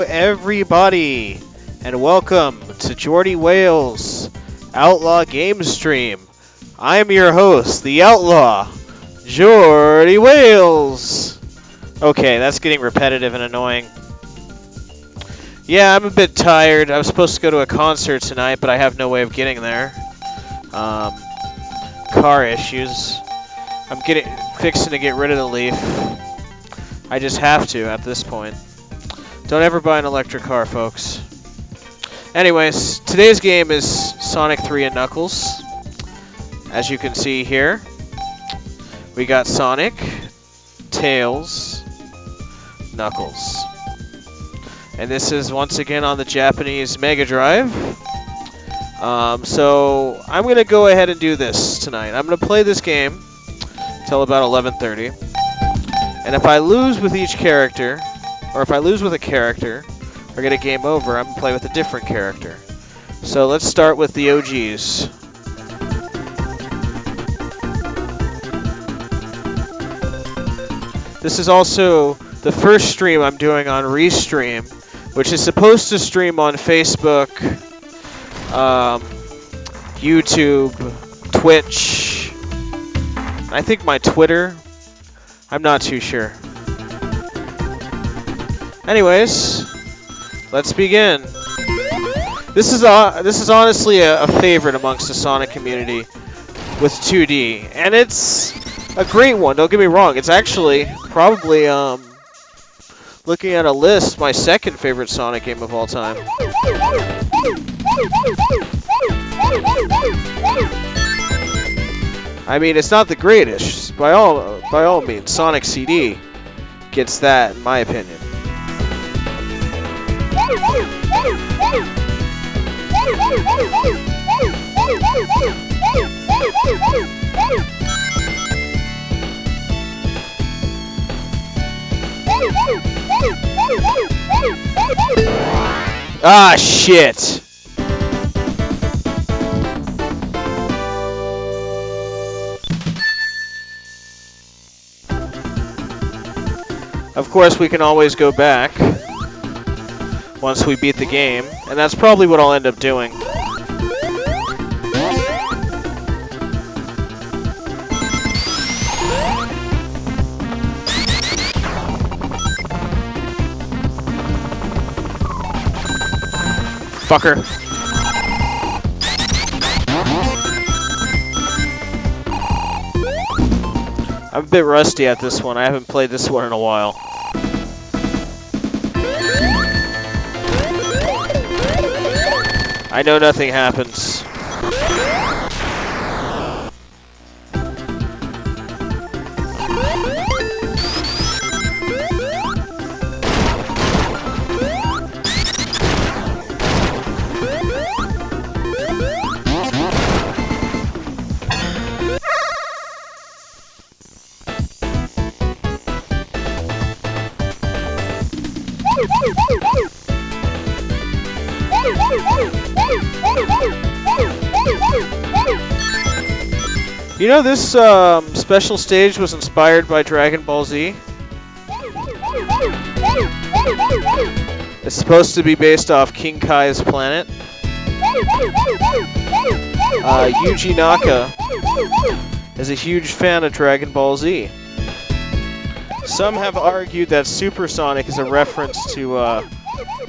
Everybody, and welcome to Jordy Wales Outlaw Game Stream. I am your host, the Outlaw, Jordy Wales. Okay, that's getting repetitive and annoying. Yeah, I'm a bit tired. I was supposed to go to a concert tonight, but I have no way of getting there. Car issues. I'm fixing to get rid of the Leaf. I just have to at this point. Don't ever buy an electric car, folks. Anyways, today's game is Sonic 3 and Knuckles. As you can see here, we got Sonic, Tails, Knuckles. And this is once again on the Japanese Mega Drive. So I'm going to go ahead and do this tonight. I'm going to play this game till about 11:30. And if I lose with each character, or if I lose with a character, or get a game over, I'm going to play with a different character. So let's start with the OGs. This is also the first stream I'm doing on Restream, which is supposed to stream on Facebook, YouTube, Twitch, I think my Twitter. I'm not too sure. Anyways, let's begin. This is honestly a favorite amongst the Sonic community with 2D, and it's a great one. Don't get me wrong. It's actually probably looking at a list, my second favorite Sonic game of all time. I mean, it's not the greatest by all means. Sonic CD gets that, in my opinion. Ah, shit. Of course, we can always go back once we beat the game, and that's probably what I'll end up doing. Fucker. I'm a bit rusty at this one. I haven't played this one in a while. I know nothing happens. You know, this special stage was inspired by Dragon Ball Z. It's supposed to be based off King Kai's planet. Yuji Naka is a huge fan of Dragon Ball Z. Some have argued that Super Sonic is a reference to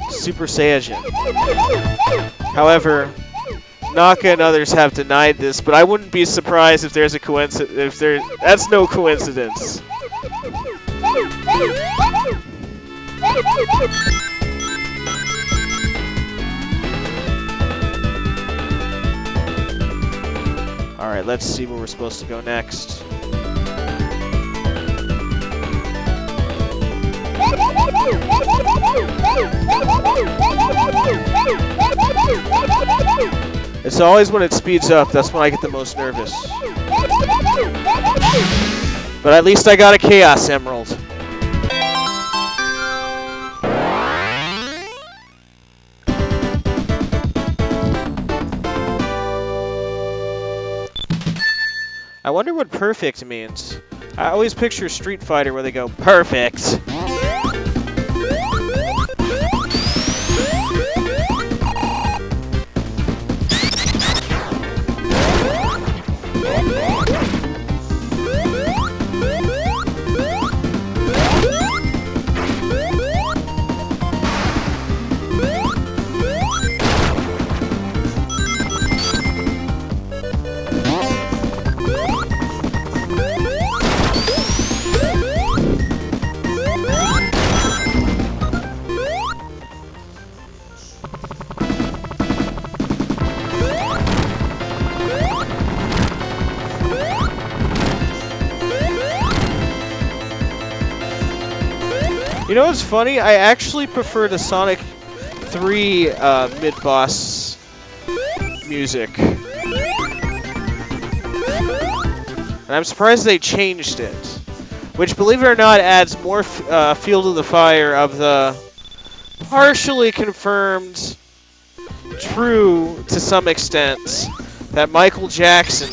Super Saiyajin. However, Naka and others have denied this, but I wouldn't be surprised if there's a coincidence. That's no coincidence. All right, let's see where we're supposed to go next. It's always when it speeds up, that's when I get the most nervous. But at least I got a Chaos Emerald. I wonder what perfect means. I always picture Street Fighter where they go, perfect. You know what's funny? I actually prefer the Sonic 3 mid-boss music. And I'm surprised they changed it. Which, believe it or not, adds more fuel to the fire of the partially confirmed, true to some extent, that Michael Jackson,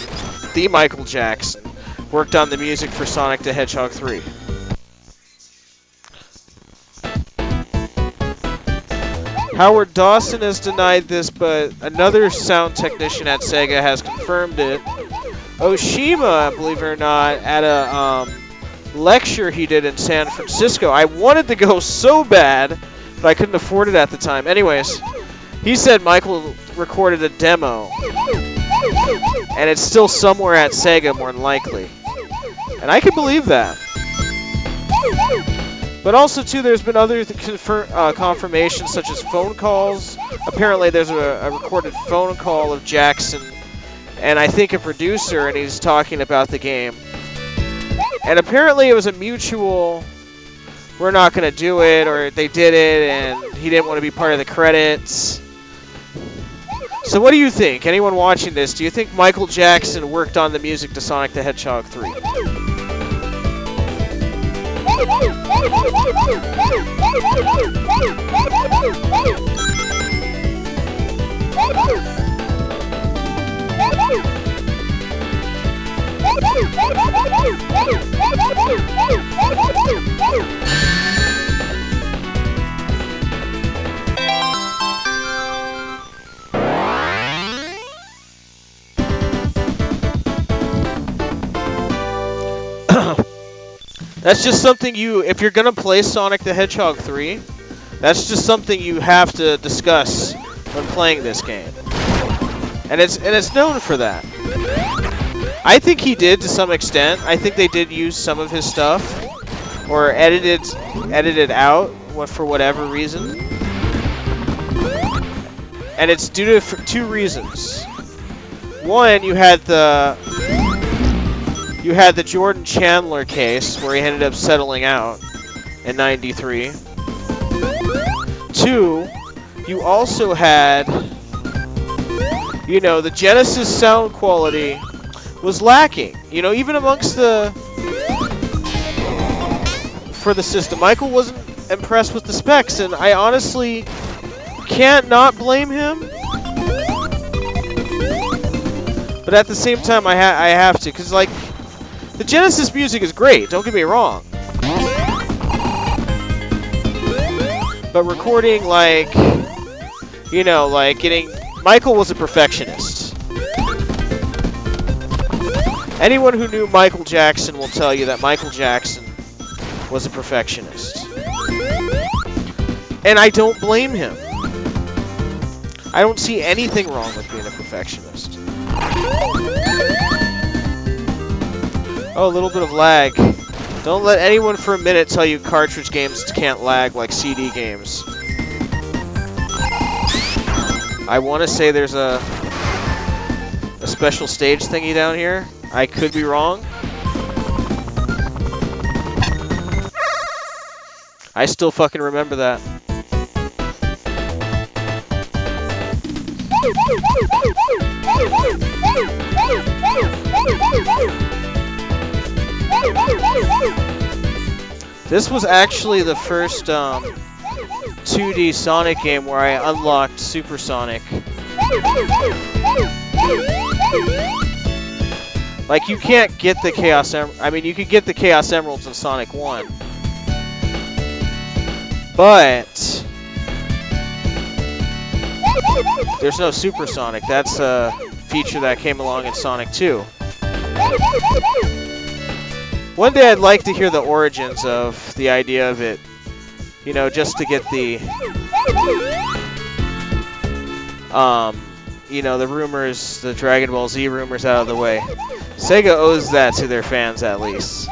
the Michael Jackson, worked on the music for Sonic the Hedgehog 3. Howard Dawson has denied this, but another sound technician at Sega has confirmed it. Oshima, believe it or not, at a lecture he did in San Francisco. I wanted to go so bad, but I couldn't afford it at the time. Anyways, he said Michael recorded a demo, and it's still somewhere at Sega, more than likely. And I can believe that. But also, too, there's been other confirmations, such as phone calls. Apparently, there's a recorded phone call of Jackson and I think a producer, and he's talking about the game. And apparently, it was a mutual, we're not going to do it, or they did it, and he didn't want to be part of the credits. So what do you think? Anyone watching this, do you think Michael Jackson worked on the music to Sonic the Hedgehog 3? That's just something if you're going to play Sonic the Hedgehog 3, that's just something you have to discuss when playing this game. And it's known for that. I think he did to some extent. I think they did use some of his stuff or edited out for whatever reason. And it's due to two reasons. One, you had the Jordan Chandler case where he ended up settling out in '93. Two, you also had, the Genesis sound quality was lacking. Even amongst for the system, Michael wasn't impressed with the specs, and I honestly can't not blame him. But at the same time, I have to, because the Genesis music is great, don't get me wrong. But recording, Michael was a perfectionist. Anyone who knew Michael Jackson will tell you that Michael Jackson was a perfectionist. And I don't blame him. I don't see anything wrong with being a perfectionist. Oh, a little bit of lag. Don't let anyone for a minute tell you cartridge games can't lag like CD games. I want to say there's a special stage thingy down here. I could be wrong. I still fucking remember that. This was actually the first 2D Sonic game where I unlocked Super Sonic. You can't get the Chaos you could get the Chaos Emeralds in Sonic 1. But there's no Super Sonic. That's a feature that came along in Sonic 2. One day I'd like to hear the origins of the idea of it, just to get the, the rumors, the Dragon Ball Z rumors out of the way. Sega owes that to their fans, at least.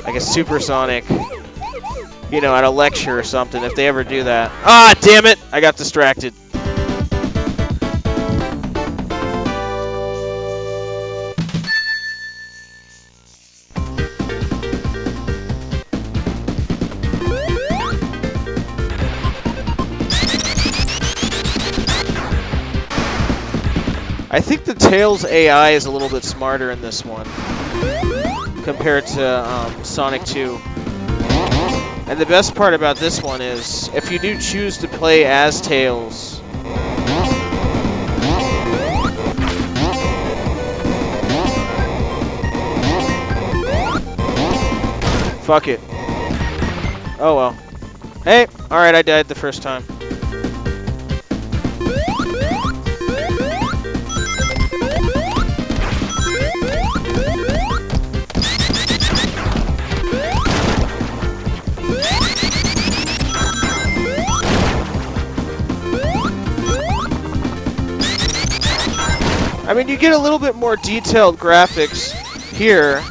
Like a Super Sonic, at a lecture or something, if they ever do that. Ah, damn it! I got distracted. I think the Tails AI is a little bit smarter in this one compared to Sonic 2. And the best part about this one is, if you do choose to play as Tails, fuck it. Oh well. Hey, alright, I died the first time. I mean, you get a little bit more detailed graphics here,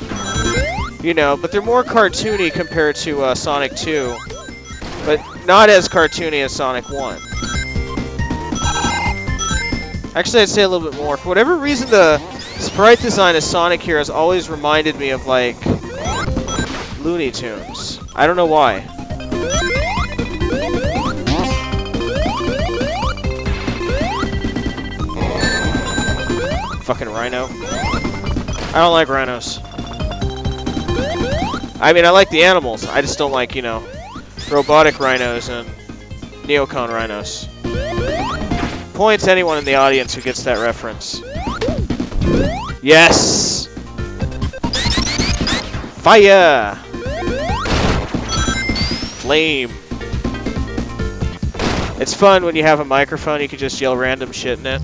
you know, but they're more cartoony compared to Sonic 2, but not as cartoony as Sonic 1. Actually, I'd say a little bit more. For whatever reason, the sprite design of Sonic here has always reminded me of, like, Looney Tunes. I don't know why. Fucking rhino. I don't like rhinos. I mean, I like the animals. I just don't like, you know, robotic rhinos and neocon rhinos. Points anyone in the audience who gets that reference. Yes! Fire! Flame. It's fun when you have a microphone, you can just yell random shit in it.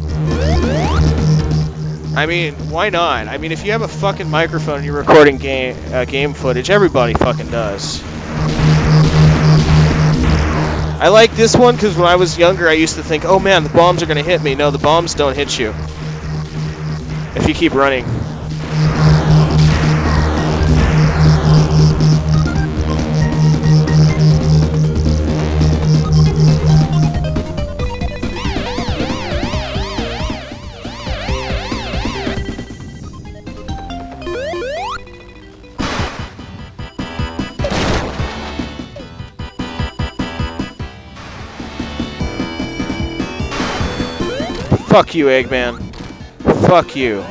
I mean, why not? I mean, if you have a fucking microphone and you're recording game footage, everybody fucking does. I like this one because when I was younger, I used to think, oh man, the bombs are gonna hit me. No, the bombs don't hit you if you keep running. Fuck you, Eggman. Fuck you.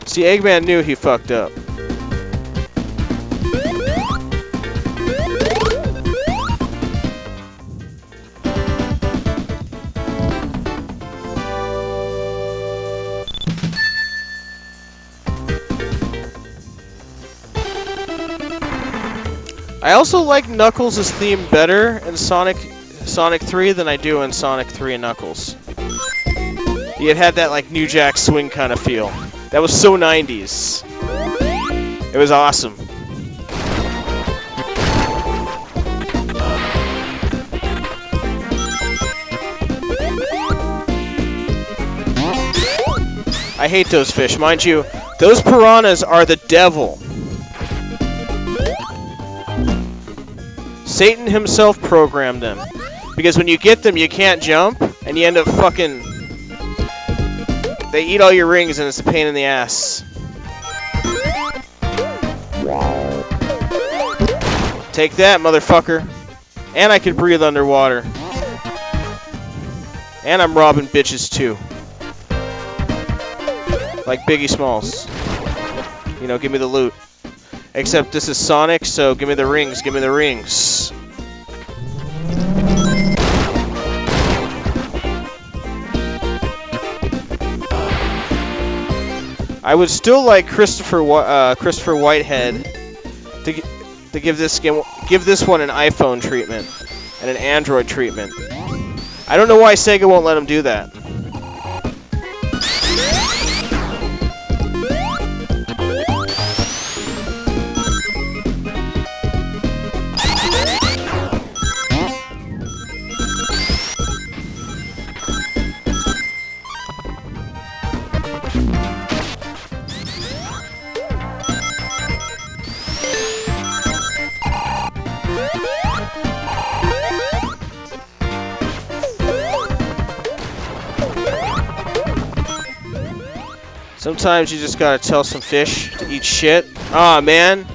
See, Eggman knew he fucked up. I also like Knuckles' theme better in Sonic 3 than I do in Sonic 3 and Knuckles. It had that like New Jack Swing kind of feel. That was so 90s. It was awesome. I hate those fish. Mind you, those piranhas are the devil. Satan himself programmed them. Because when you get them, you can't jump, and you end up fucking... They eat all your rings, and it's a pain in the ass. Take that, motherfucker. And I can breathe underwater. And I'm robbing bitches, too. Like Biggie Smalls. You know, give me the loot. Except this is Sonic, so give me the rings, give me the rings. I would still like Christopher Whitehead to give this one an iPhone treatment and an Android treatment. I don't know why Sega won't let him do that. Sometimes you just gotta tell some fish to eat shit. Aw, man.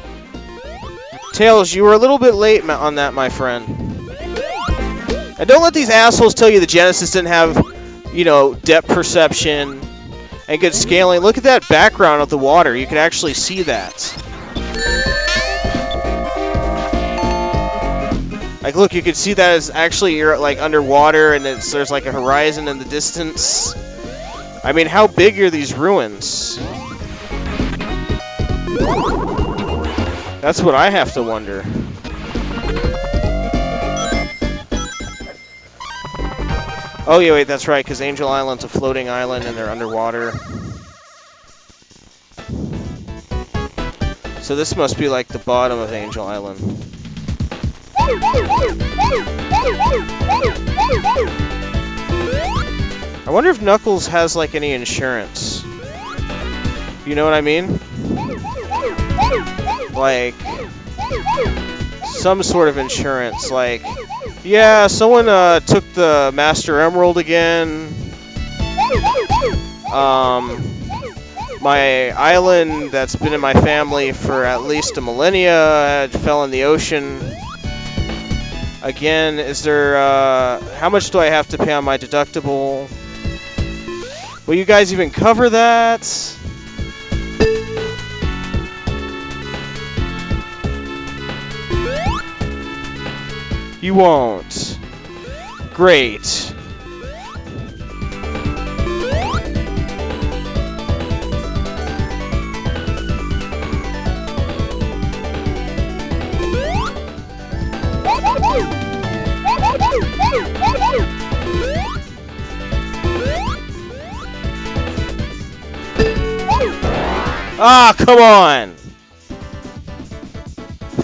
Tails, you were a little bit late on that, my friend. And don't let these assholes tell you the Genesis didn't have, you know, depth perception and good scaling. Look at that background of the water. You can actually see that. Like, look, you can see that as actually you're like underwater, and there's like a horizon in the distance. I mean, how big are these ruins? That's what I have to wonder. Oh yeah, wait, that's right, because Angel Island's a floating island and they're underwater. So this must be like the bottom of Angel Island. I wonder if Knuckles has like any insurance. You know what I mean? Like some sort of insurance, like, yeah, someone took the Master Emerald again. My island that's been in my family for at least a millennia fell in the ocean. Again, is there, how much do I have to pay on my deductible? Will you guys even cover that? You won't. Great. Ah, come on!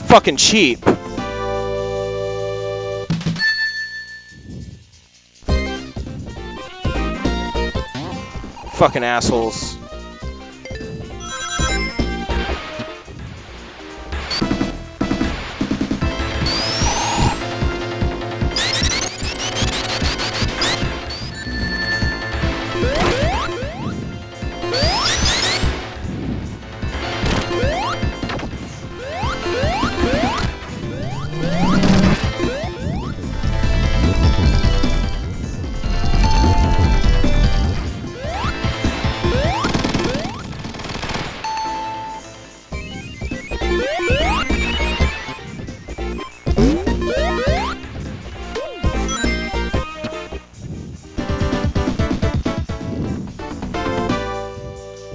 Fucking cheap. Fucking assholes.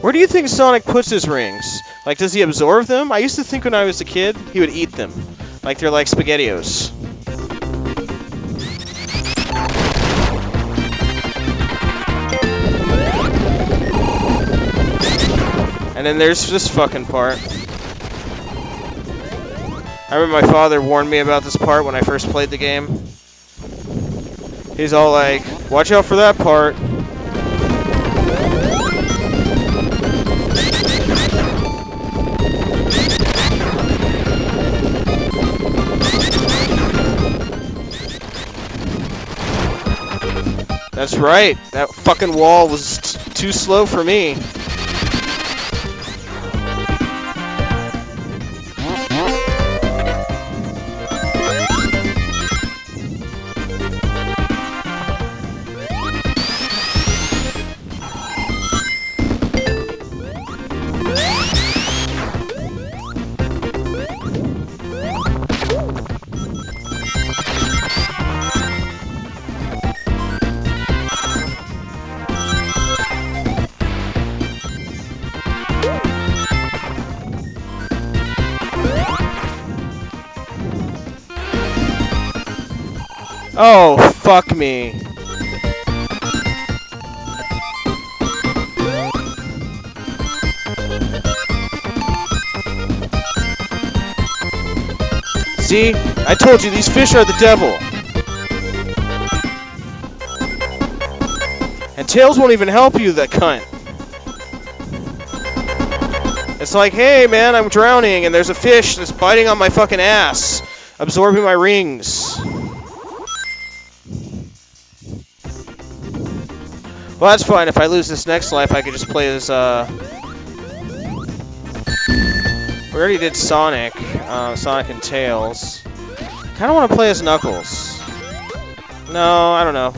Where do you think Sonic puts his rings? Like, does he absorb them? I used to think when I was a kid, he would eat them. Like they're like SpaghettiOs. And then there's this fucking part. I remember my father warned me about this part when I first played the game. He's all like, watch out for that part. That's right. That fucking wall was too slow for me. Oh, fuck me. See? I told you, these fish are the devil. And Tails won't even help you, that cunt. It's like, hey man, I'm drowning and there's a fish that's biting on my fucking ass, absorbing my rings. Well, that's fine. If I lose this next life, I can just play as, Where We already did Sonic, Sonic and Tails. Kinda wanna play as Knuckles. No, I don't know.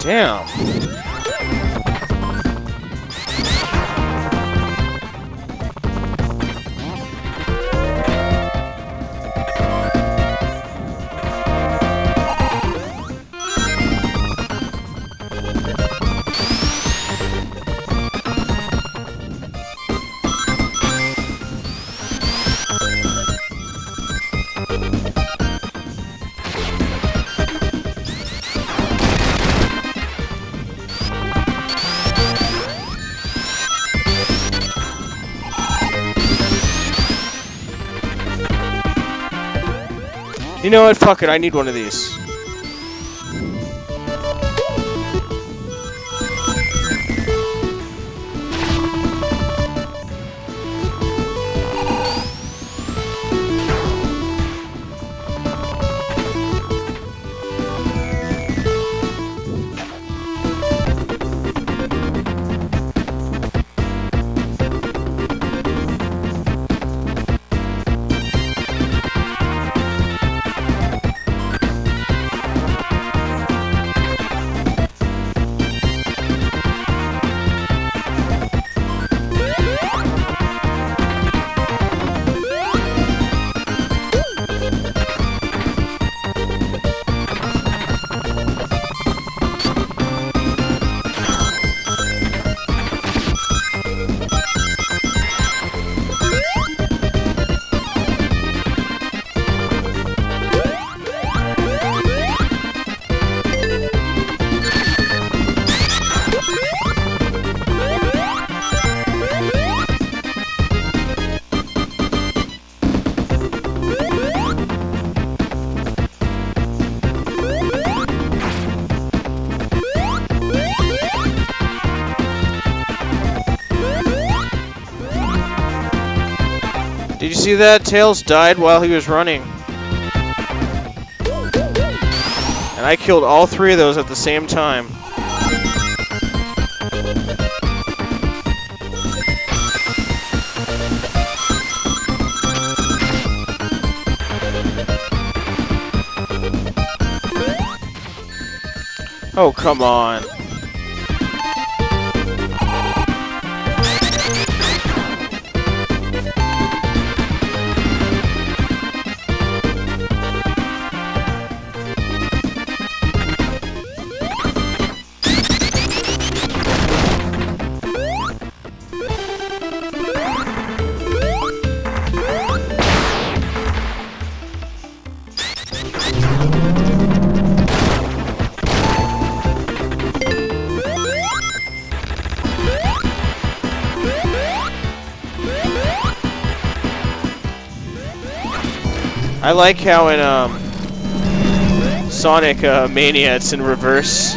Damn. You know what? Fuck it. I need one of these. Did you see that? Tails died while he was running. And I killed all three of those at the same time. Oh, come on. I like how in Sonic Mania it's in reverse.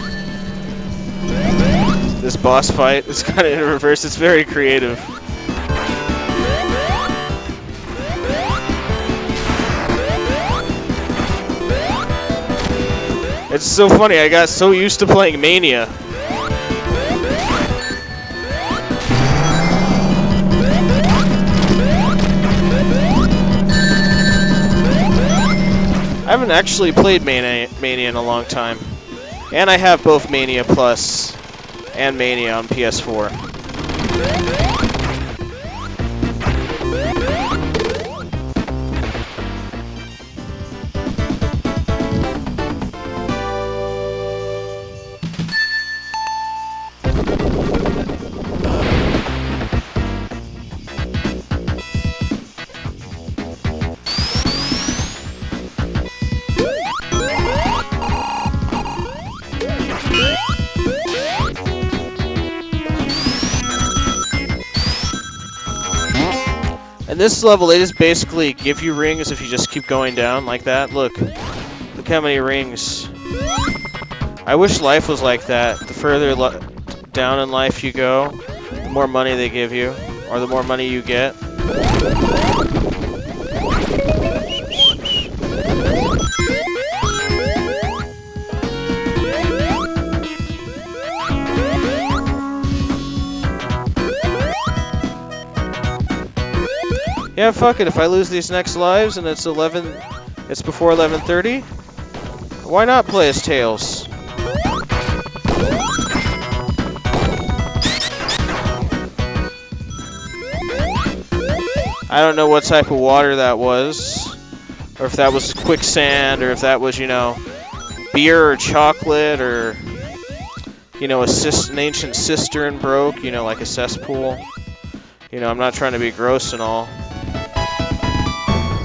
This boss fight is kind of in reverse. It's very creative. It's so funny. I got so used to playing Mania. I haven't actually played Mania in a long time. And I have both Mania Plus and Mania on PS4. And this level, they just basically give you rings if you just keep going down like that. Look how many rings. I wish life was like that. The further down in life you go, the more money they give you, or the more money you get. Yeah, fuck it. If I lose these next lives and it's before 11:30, why not play as Tails? I don't know what type of water that was, or if that was quicksand, or if that was, you know, beer or chocolate, or, you know, an ancient cistern broke, you know, like a cesspool. You know, I'm not trying to be gross and all.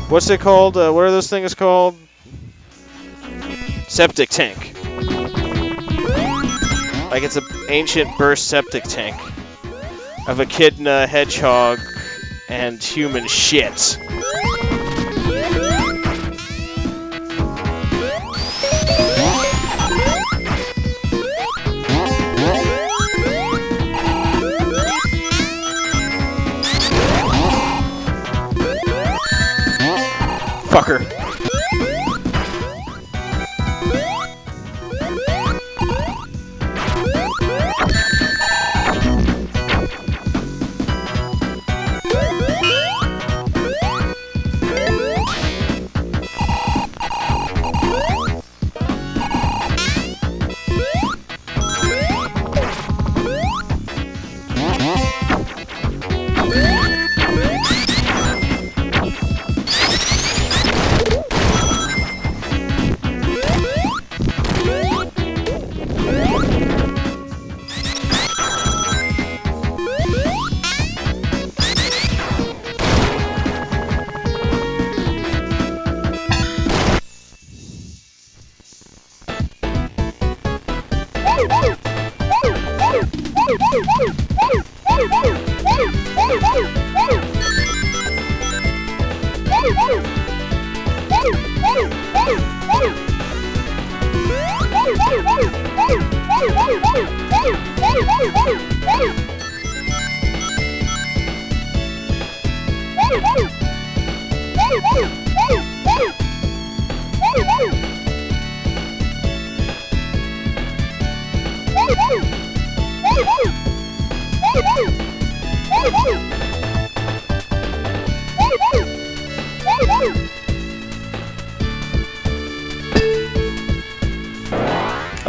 What's it called? What are those things called? Septic tank. Like it's an ancient burst septic tank of echidna, hedgehog, and human shit. Fucker.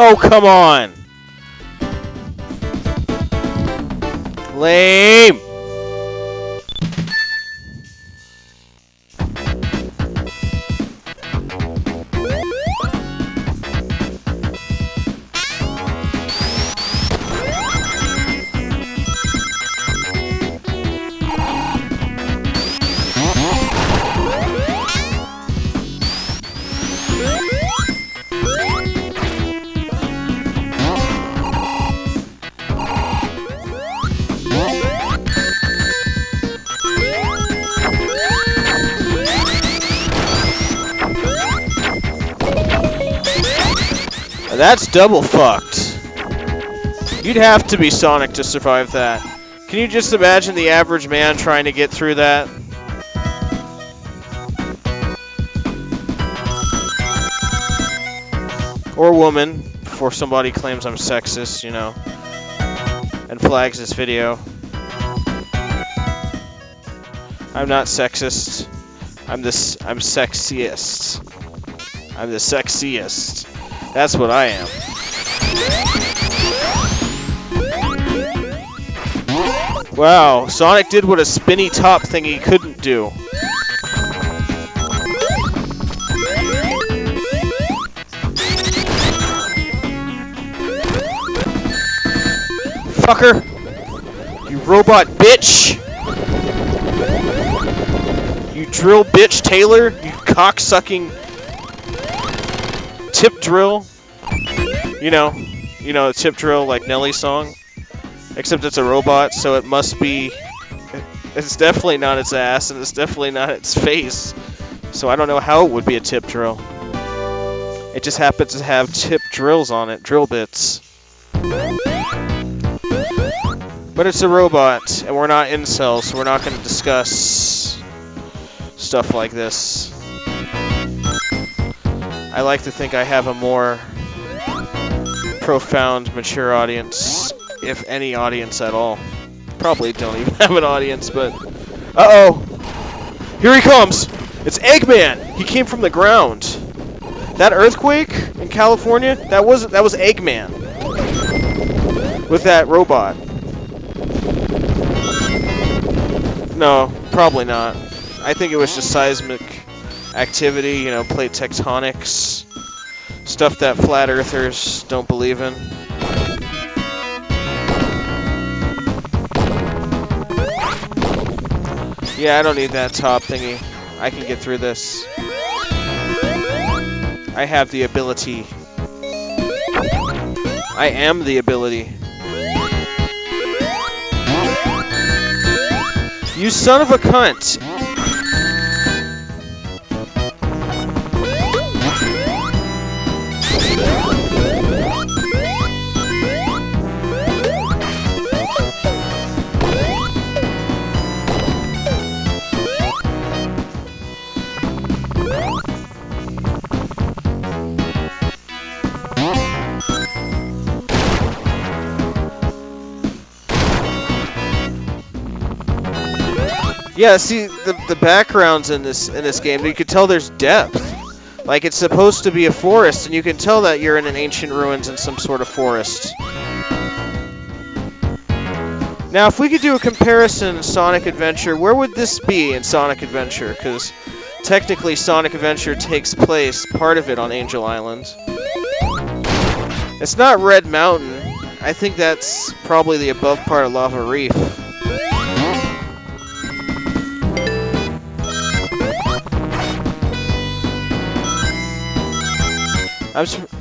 Oh, come on! Lame! That's double fucked. You'd have to be Sonic to survive that. Can you just imagine the average man trying to get through that? Or woman, before somebody claims I'm sexist, you know, and flags this video. I'm not sexist. I'm sexiest. I'm the sexiest. That's what I am. Wow, Sonic did what a spinny top thingy couldn't do. Fucker! You robot bitch! You drill bitch Taylor! You cock-sucking tip drill. You know, tip drill like Nelly's song. Except it's a robot, so it must be It's definitely not its ass, and it's definitely not its face. So I don't know how it would be a tip drill. It just happens to have tip drills on it, drill bits. But it's a robot, and we're not incels, so we're not going to discuss stuff like this. I like to think I have a more profound, mature audience, if any audience at all. Probably don't even have an audience, but... Uh-oh! Here he comes! It's Eggman! He came from the ground. That earthquake in California, that was Eggman. With that robot. No, probably not. I think it was just seismic activity, you know, plate tectonics. Stuff that flat earthers don't believe in. Yeah, I don't need that top thingy. I can get through this. I have the ability. I am the ability. You son of a cunt! Yeah, see the backgrounds in this game, you can tell there's depth. Like it's supposed to be a forest, and you can tell that you're in an ancient ruins in some sort of forest. Now, if we could do a comparison in Sonic Adventure, where would this be in Sonic Adventure? Because technically Sonic Adventure takes place, part of it, on Angel Island. It's not Red Mountain. I think that's probably the above part of Lava Reef.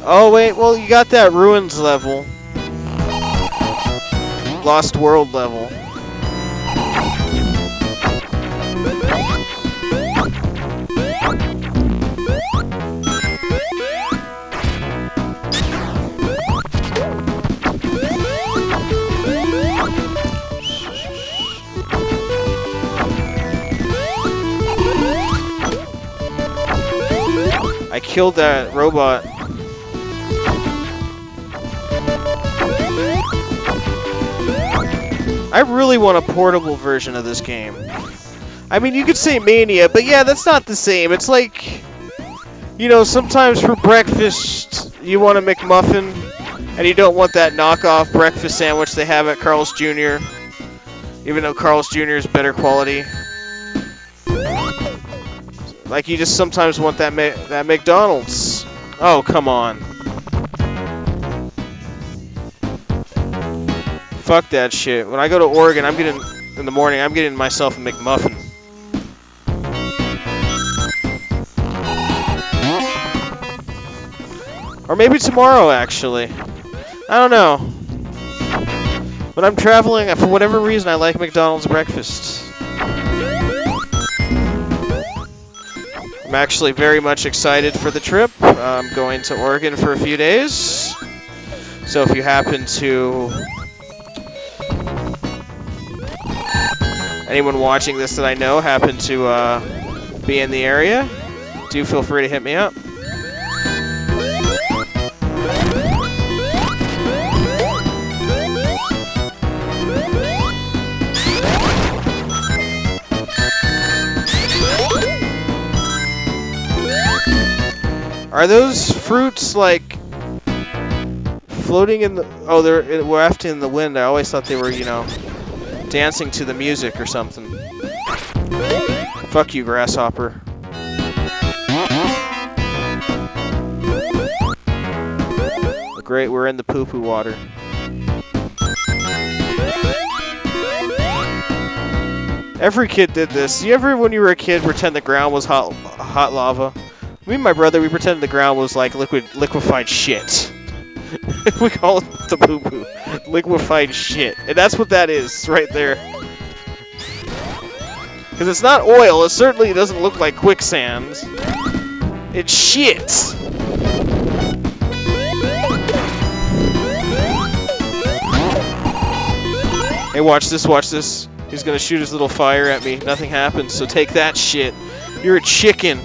Oh wait, well you got that Ruins level. Lost World level. I killed that robot. I really want a portable version of this game. I mean, you could say Mania, but yeah, that's not the same. It's like, you know, sometimes for breakfast, you want a McMuffin, and you don't want that knockoff breakfast sandwich they have at Carl's Jr., even though Carl's Jr. is better quality. Like, you just sometimes want that McDonald's. Oh, come on. Fuck that shit. When I go to Oregon, in the morning, I'm getting myself a McMuffin. Or maybe tomorrow, actually. I don't know. When I'm traveling, for whatever reason, I like McDonald's breakfast. I'm actually very much excited for the trip. I'm going to Oregon for a few days. So if you happen to... anyone watching this that I know happen to be in the area, do feel free to hit me up. Are those fruits like floating in the... oh, they're wafting in the wind. I always thought they were, you know, dancing to the music or something. Fuck you, grasshopper. Great, we're in the poo-poo water. Every kid did this. You ever, when you were a kid, pretend the ground was hot lava? Me and my brother, we pretended the ground was like liquefied shit. We call it the poo-poo. Liquefied shit. And that's what that is, right there. Because it's not oil. It certainly doesn't look like quicksand. It's shit. Hey, watch this, watch this. He's gonna shoot his little fire at me. Nothing happens, so take that shit. You're a chicken.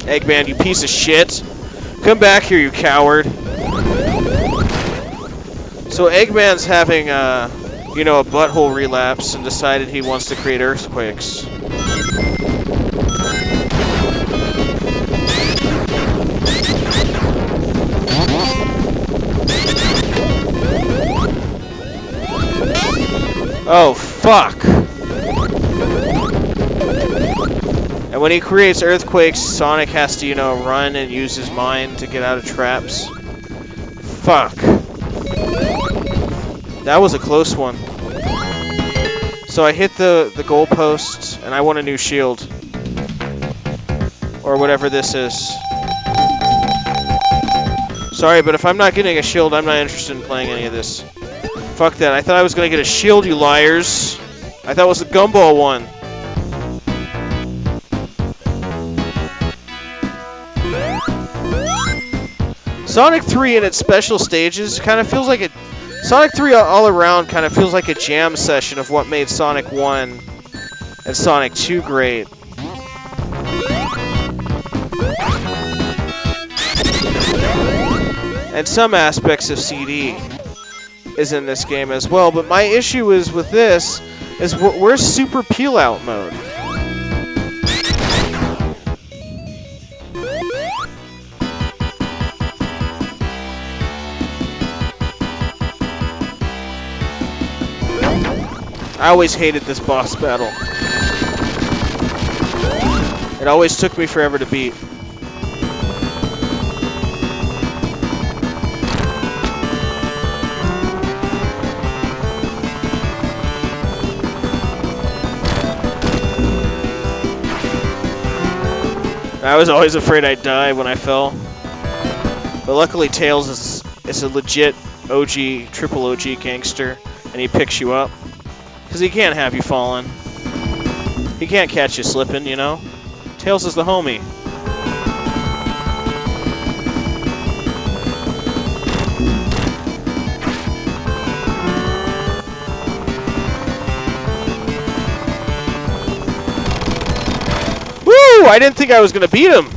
Eggman, you piece of shit. Come back here, you coward. So Eggman's having, you know, a butthole relapse and decided he wants to create earthquakes. Oh, fuck. And when he creates earthquakes, Sonic has to, you know, run and use his mind to get out of traps. Fuck. That was a close one. So I hit the goalpost, and I want a new shield. Or whatever this is. Sorry, but if I'm not getting a shield, I'm not interested in playing any of this. Fuck that. I thought I was going to get a shield, you liars. I thought it was the gumball one. Sonic 3 in its special stages kind of feels like a... Sonic 3 all around kind of feels like a jam session of what made Sonic 1 and Sonic 2 great. And some aspects of CD is in this game as well, but my issue is with this is where's Super Peel Out mode? I always hated this boss battle. It always took me forever to beat. I was always afraid I'd die when I fell. But luckily Tails is a legit OG, triple OG gangster, and he picks you up. Because he can't have you falling. He can't catch you slipping, you know? Tails is the homie. Woo! I didn't think I was going to beat him.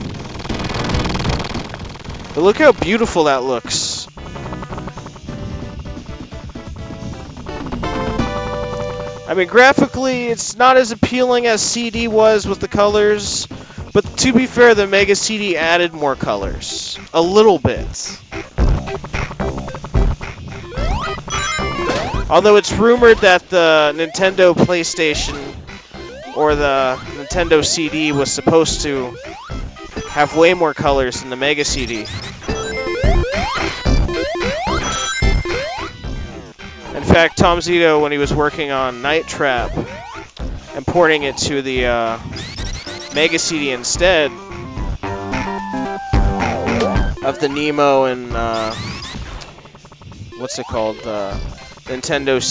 But look how beautiful that looks. I mean, graphically, it's not as appealing as CD was with the colors, but to be fair, the Mega CD added more colors. A little bit. Although it's rumored that the Nintendo PlayStation or the Nintendo CD was supposed to have way more colors than the Mega CD. In fact, Tom Zito, when he was working on Night Trap and porting it to the Mega CD instead of the Nemo and what's it called, Nintendo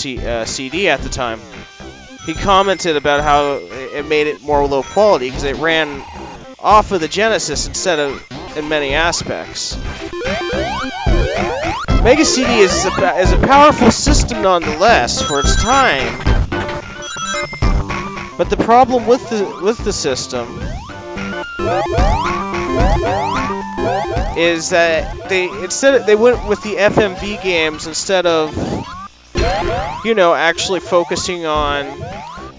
CD at the time, he commented about how it made it more low quality because it ran off of the Genesis instead of in many aspects. Mega CD is a powerful system nonetheless for its time, but the problem with the system is that they went with the FMV games instead of, you know, actually focusing on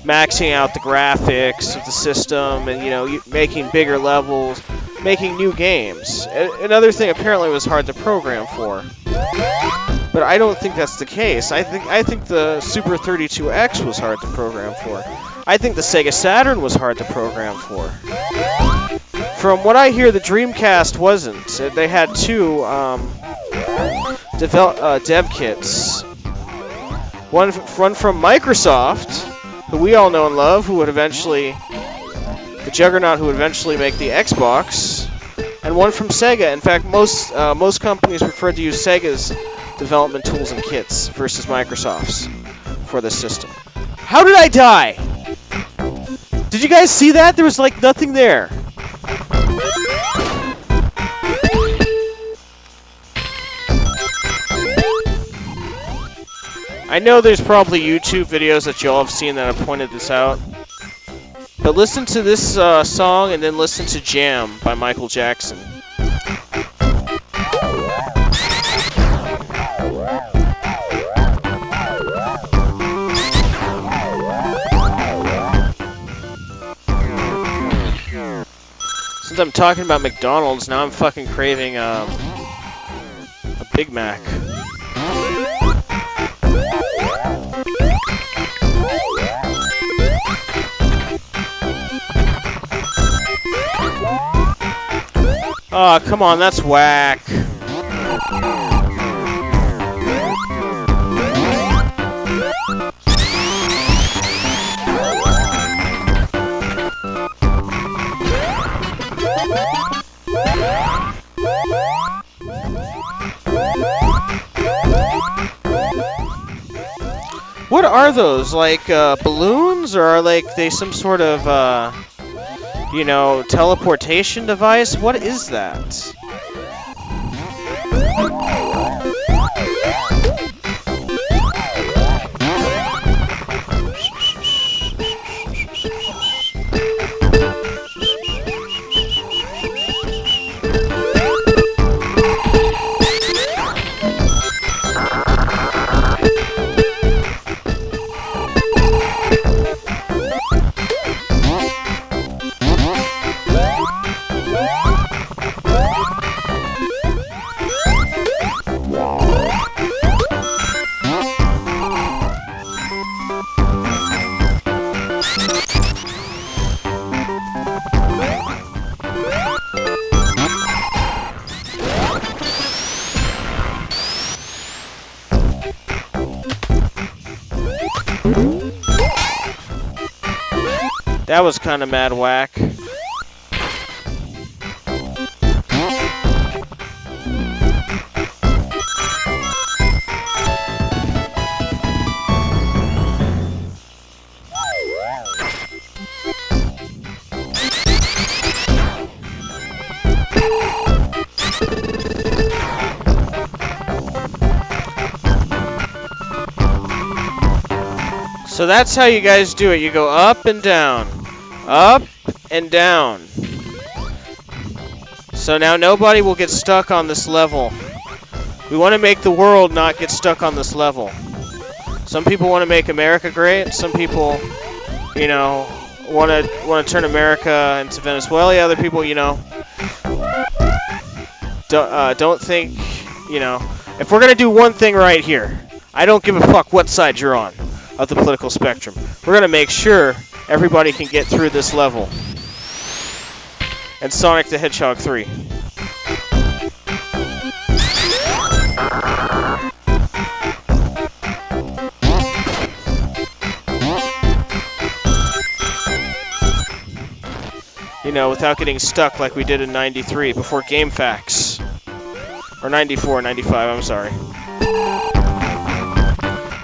maxing out the graphics of the system and, you know, making bigger levels, making new games. Another thing apparently was hard to program for. But I don't think that's the case. I think the Super 32X was hard to program for. I think the Sega Saturn was hard to program for. From what I hear, the Dreamcast wasn't. They had two dev kits. One from Microsoft, who we all know and love, who would eventually, the juggernaut who would eventually make the Xbox, and one from Sega. In fact, most companies prefer to use Sega's development tools and kits versus Microsoft's for this system. How did I die? Did you guys see that? There was like nothing there. I know there's probably YouTube videos that y'all have seen that have pointed this out. But listen to this song and then listen to Jam by Michael Jackson. Since I'm talking about McDonald's, now I'm fucking craving a Big Mac. Oh, come on, that's whack. What are those? Like balloons, or are they some sort of you know, teleportation device? What is that? That was kind of mad whack. So that's how you guys do it. You go up and down. Up and down. So now nobody will get stuck on this level. We want to make the world not get stuck on this level. Some people want to make America great. Some people, you know, want to turn America into Venezuela. Other people, you know, don't think, you know, if we're gonna do one thing right here, I don't give a fuck what side you're on of the political spectrum. We're gonna make sure everybody can get through this level. And Sonic the Hedgehog 3. You know, without getting stuck like we did in 93 before GameFAQs. Or 94, 95, I'm sorry.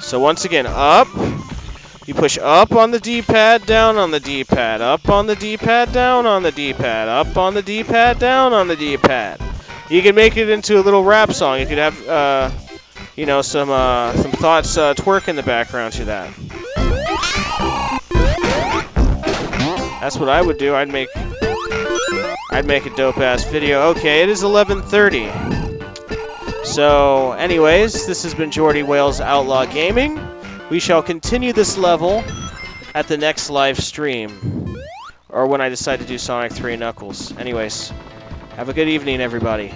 So once again, up. You push up on the D-pad, down on the D-pad, up on the D-pad, down on the D-pad, up on the D-pad, down on the D-pad. You can make it into a little rap song. You could have, you know, some thoughts twerk in the background to that. That's what I would do. I'd make a dope-ass video. Okay, it is 11:30. So, anyways, this has been Jordy Wales Outlaw Gaming. We shall continue this level at the next live stream, or when I decide to do Sonic 3 Knuckles. Anyways, have a good evening, everybody.